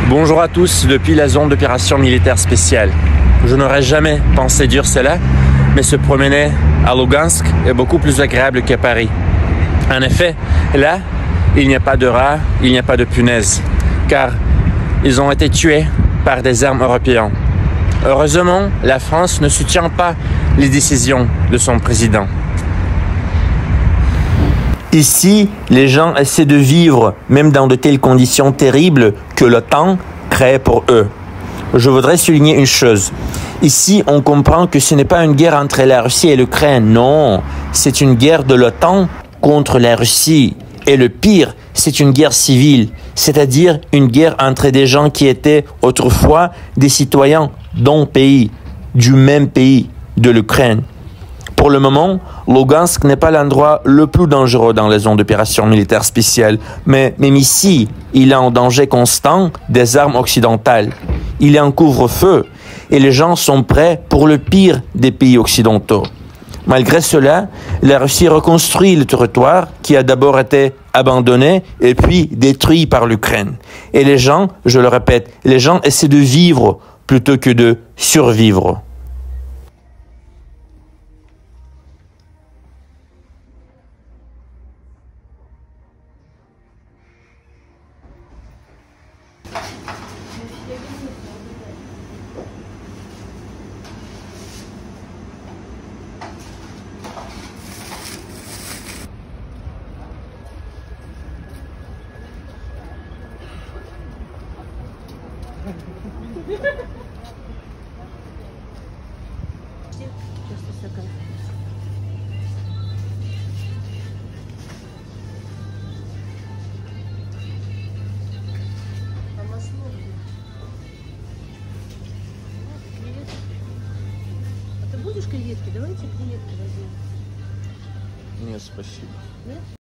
Bonjour à tous depuis la zone d'opération militaire spéciale. Je n'aurais jamais pensé dire cela, mais se promener à Lugansk est beaucoup plus agréable qu'à Paris. En effet, là, il n'y a pas de rats, il n'y a pas de punaises, car ils ont été tués par des armes européennes. Heureusement, la France ne soutient pas les décisions de son président. Ici, les gens essaient de vivre, même dans de telles conditions terribles que l'OTAN crée pour eux. Je voudrais souligner une chose. Ici, on comprend que ce n'est pas une guerre entre la Russie et l'Ukraine. Non, c'est une guerre de l'OTAN contre la Russie. Et le pire, c'est une guerre civile, c'est-à-dire une guerre entre des gens qui étaient autrefois des citoyens d'un pays, du même pays, de l'Ukraine. Pour le moment, Lugansk n'est pas l'endroit le plus dangereux dans les zones d'opération militaire spéciale, mais même ici, il est en danger constant des armes occidentales. Il est en couvre-feu et les gens sont prêts pour le pire des pays occidentaux. Malgré cela, la Russie reconstruit le territoire qui a d'abord été abandonné et puis détruit par l'Ukraine. Et les gens, je le répète, les gens essaient de vivre plutôt que de survivre. Будешь креветки? Давайте креветки возьмем. Нет, спасибо. Нет?